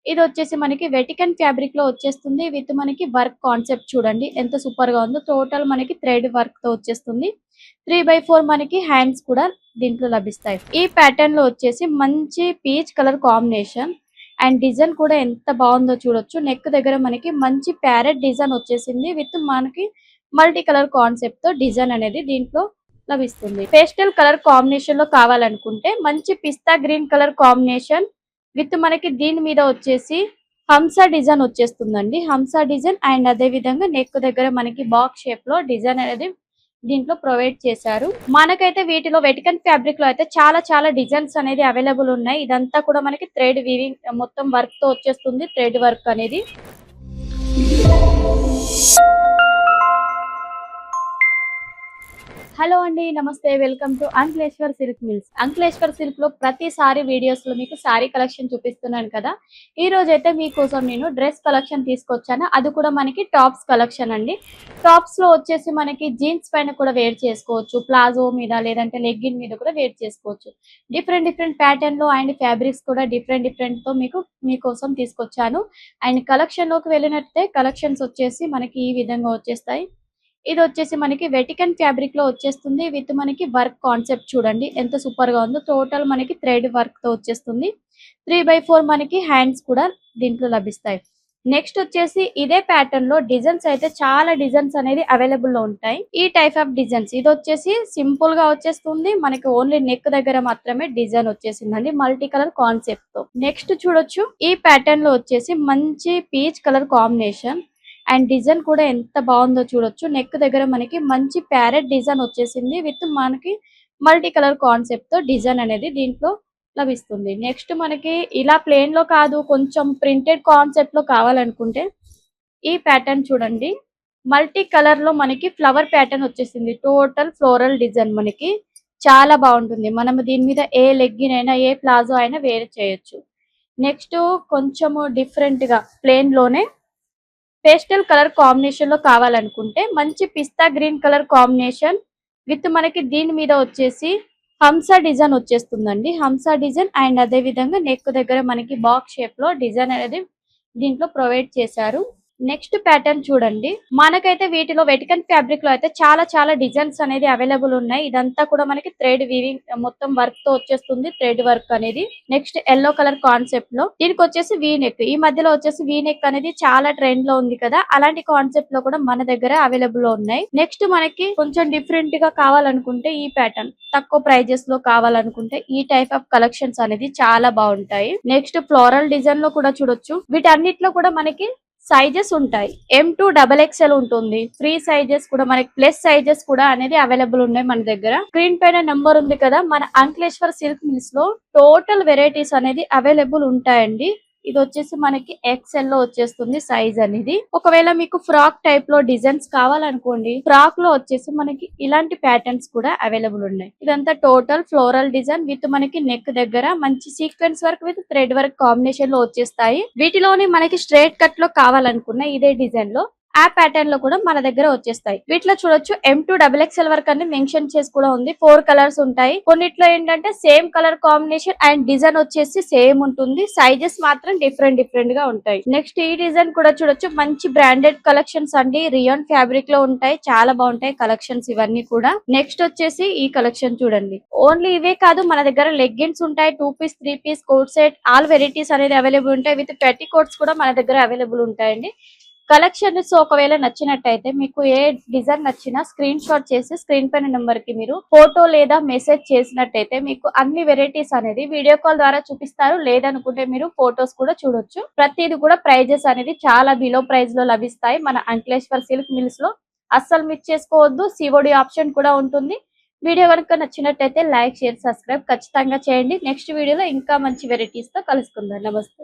ఇది వచ్చేసి మనకి వెటికన్ ఫ్యాబ్రిక్ లో వచ్చేస్తుంది విత్ మనకి వర్క్ కాన్సెప్ట్ చూడండి ఎంత సూపర్ గా ఉందో. టోటల్ మనకి థ్రెడ్ వర్క్ తో వచ్చేస్తుంది. 3/4 మనకి హ్యాండ్స్ కూడా దీంట్లో లభిస్తాయి. ఈ ప్యాటర్న్ లో వచ్చేసి మంచి peach colour combination and design కూడా ఎంత బాగుందో చూడొచ్చు. నెక్ దగ్గర మనకి మంచి ప్యారెట్ డిజైన్ వచ్చేసింది విత్ మనకి మల్టీ కలర్ కాన్సెప్ట్ తో డిజైన్ అనేది దీంట్లో లభిస్తుంది. పేస్టల్ కలర్ కాంబినేషన్ లో కావాలనుకుంటే మంచి పిస్తా గ్రీన్ కలర్ కాంబినేషన్ విత్ మనకి దీని మీద వచ్చేసి హంసా డిజైన్ వచ్చేస్తుందండి. హంసా డిజైన్ అండ్ అదే విధంగా నెక్ దగ్గర మనకి బాక్స్ షేప్ లో డిజైన్ అనేది దీంట్లో ప్రొవైడ్ చేశారు. మనకైతే వీటిలో వెటికన్ ఫ్యాబ్రిక్ లో అయితే చాలా డిజైన్స్ అనేది అవైలబుల్ ఉన్నాయి. ఇదంతా కూడా మనకి థ్రెడ్ వీవింగ్ మొత్తం వర్క్ తో వచ్చేస్తుంది. థ్రెడ్ వర్క్ అనేది హలో అండి, నమస్తే, welcome to Ankleshwar silk mills. Ankleshwar silk లో ప్రతిసారి వీడియోస్ లో మీకు సారీ కలెక్షన్ చూపిస్తున్నాను కదా. ఈ రోజు అయితే మీకోసం నేను డ్రెస్ కలెక్షన్ తీసుకొచ్చాను. అది కూడా మనకి టాప్స్ కలెక్షన్ అండి. టాప్స్ లో వచ్చేసి మనకి జీన్స్ పైన కూడా వేర్ చేసుకోవచ్చు, ప్లాజో మీద లేదంటే లెగ్గిన్ మీద కూడా వేర్ చేసుకోవచ్చు. డిఫరెంట్ ప్యాటర్న్ లో అండ్ ఫ్యాబ్రిక్స్ కూడా డిఫరెంట్ తో మీకోసం తీసుకొచ్చాను. అండ్ కలెక్షన్ లోకి వెళ్ళినట్టే కలెక్షన్స్ వచ్చేసి మనకి ఈ విధంగా వచ్చేస్తాయి. ఇది వచ్చేసి మనకి వెటికన్ ఫ్యాబ్రిక్ లో వచ్చేస్తుంది విత్ మనకి వర్క్ కాన్సెప్ట్ చూడండి ఎంత సూపర్ గా ఉందో. టోటల్ మనకి థ్రెడ్ వర్క్ తో వచ్చేస్తుంది. 3/4 మనకి హ్యాండ్స్ కూడా దీంట్లో లభిస్తాయి. నెక్స్ట్ వచ్చేసి ఇదే ప్యాటర్న్ లో డిజైన్స్ అయితే చాలా డిజైన్స్ అనేది అవైలబుల్ లో ఉంటాయి. ఈ టైప్ ఆఫ్ డిజైన్స్ ఇది వచ్చేసి సింపుల్ గా వచ్చేస్తుంది. మనకి ఓన్లీ నెక్ దగ్గర మాత్రమే డిజైన్ వచ్చేసిందండి మల్టీ కలర్ కాన్సెప్ట్ తో. నెక్స్ట్ చూడొచ్చు ఈ ప్యాటర్న్ లో వచ్చేసి మంచి peach colour combination and design కూడా ఎంత బాగుందో చూడొచ్చు. నెక్ దగ్గర మనకి మంచి ప్యారెట్ డిజైన్ వచ్చేసింది విత్ మనకి మల్టీ కలర్ కాన్సెప్ట్ తో డిజైన్ అనేది దీంట్లో లభిస్తుంది. నెక్స్ట్ మనకి ఇలా ప్లేన్ లో కాదు, కొంచెం ప్రింటెడ్ కాన్సెప్ట్ లో కావాలనుకుంటే ఈ ప్యాటర్న్ చూడండి. మల్టీ కలర్ లో మనకి ఫ్లవర్ ప్యాటర్న్ వచ్చేసింది. టోటల్ ఫ్లోరల్ డిజైన్ మనకి చాలా బాగుంటుంది. మనం దీని మీద ఏ లెగ్గిన్ అయినా ఏ ప్లాజో అయినా వేర్ చేయొచ్చు. నెక్స్ట్ కొంచెము డిఫరెంట్ గా ప్లేన్ లోనే పేస్టల్ కలర్ కాంబినేషన్ లో కావాలనుకుంటే మంచి పిస్తా గ్రీన్ కలర్ కాంబినేషన్ విత్ మనకి దీని మీద వచ్చేసి హంసా డిజైన్ వచ్చేస్తుందండి. హంసా డిజైన్ అండ్ అదే విధంగా నెక్ దగ్గర మనకి బాక్స్ షేప్ లో డిజైన్ అనేది దీంట్లో ప్రొవైడ్ చేశారు. నెక్స్ట్ ప్యాటర్న్ చూడండి. మనకైతే వీటిలో వెటికన్ ఫ్యాబ్రిక్ లో అయితే చాలా డిజైన్స్ అనేది అవైలబుల్ ఉన్నాయి. ఇదంతా కూడా మనకి థ్రెడ్ వీవింగ్ మొత్తం వర్క్ తో వచ్చేస్తుంది. థ్రెడ్ వర్క్ అనేది నెక్స్ట్ ఎల్లో కలర్ కాన్సెప్ట్ లో దీనికి వచ్చేసి వీ నెక్. ఈ మధ్యలో వచ్చేసి వీ నెక్ అనేది చాలా ట్రెండ్ లో ఉంది కదా, అలాంటి కాన్సెప్ట్ లో కూడా మన దగ్గర అవైలబుల్ లో ఉన్నాయి. నెక్స్ట్ మనకి కొంచెం డిఫరెంట్ గా కావాలనుకుంటే ఈ ప్యాటర్న్, తక్కువ ప్రైజెస్ లో కావాలనుకుంటే ఈ టైప్ ఆఫ్ కలెక్షన్స్ అనేది చాలా బాగుంటాయి. నెక్స్ట్ ఫ్లోరల్ డిజైన్ లో కూడా చూడొచ్చు. వీటన్నిటిలో కూడా మనకి సైజెస్ ఉంటాయి. M2XXL ఉంటుంది. ఫ్రీ సైజెస్ కూడా మనకి ప్లస్ సైజెస్ కూడా అనేది అవైలబుల్ ఉన్నాయి మన దగ్గర. స్క్రీన్ పైన నెంబర్ ఉంది కదా, మన అంక్లేశ్వర్ సిల్క్ మిల్స్ లో టోటల్ వెరైటీస్ అనేది అవైలబుల్ ఉంటాయండి. ఇది వచ్చేసి మనకి XL లో వచ్చేస్తుంది సైజ్ అనేది. ఒకవేళ మీకు ఫ్రాక్ టైప్ లో డిజైన్స్ కావాలనుకోండి, ఫ్రాక్ లో వచ్చేసి మనకి ఇలాంటి ప్యాటర్న్స్ కూడా అవైలబుల్ ఉన్నాయి. ఇదంతా టోటల్ ఫ్లోరల్ డిజైన్ విత్ మనకి నెక్ దగ్గర మంచి sequence work with thread work combination లో వచ్చేస్తాయి. వీటిలోని మనకి స్ట్రైట్ కట్ లో కావాలనుకున్న ఇదే డిజైన్ లో ఆ ప్యాటర్న్ లో కూడా మన దగ్గర వచ్చేస్తాయి. వీటిలో చూడొచ్చు M2XXL వరకు అని మెన్షన్ చేసి కూడా ఉంది. 4 కలర్స్ ఉంటాయి. కొన్నిట్లో ఏంటంటే same colour combination and design వచ్చేసి సేమ్ ఉంటుంది. సైజెస్ మాత్రం డిఫరెంట్ గా ఉంటాయి. నెక్స్ట్ ఈ డిజైన్ కూడా చూడొచ్చు. మంచి బ్రాండెడ్ కలెక్షన్స్ అండి. రియాన్ ఫ్యాబ్రిక్ లో ఉంటాయి. చాలా బాగుంటాయి కలెక్షన్స్ ఇవన్నీ కూడా. నెక్స్ట్ వచ్చేసి ఈ కలెక్షన్ చూడండి. ఓన్లీ ఇవే కాదు, మన దగ్గర లెగ్గిన్స్ ఉంటాయి. 2 piece 3 piece coat set all varieties అనేది అవైలబుల్ ఉంటాయి. విత్ పెట్టి కోట్స్ కూడా మన దగ్గర అవైలబుల్ ఉంటాయండి. కలెక్షన్స్ ఒకవేళ నచ్చినట్టయితే మీకు ఏ డిజైన్ నచ్చినా స్క్రీన్ షాట్ చేసి స్క్రీన్ పైన నెంబర్ కి మీరు ఫోటో లేదా మెసేజ్ చేసినట్టయితే మీకు అన్ని వెరైటీస్ అనేది వీడియో కాల్ ద్వారా చూపిస్తారు. లేదనుకుంటే మీరు ఫోటోస్ కూడా చూడొచ్చు. ప్రతిది కూడా ప్రైజెస్ అనేది చాలా బిలో ప్రైస్ లో లభిస్తాయి మన అంక్లేశ్వర్ సిల్క్ మిల్స్ లో. అస్సలు మిస్ చేసుకోవద్దు. సిఓడి ఆప్షన్ కూడా ఉంటుంది. వీడియో కనుక నచ్చినట్టయితే లైక్, షేర్, సబ్స్క్రైబ్ ఖచ్చితంగా చేయండి. నెక్స్ట్ వీడియోలో ఇంకా మంచి వెరైటీస్ తో కలుసుకుందాం. నమస్తే.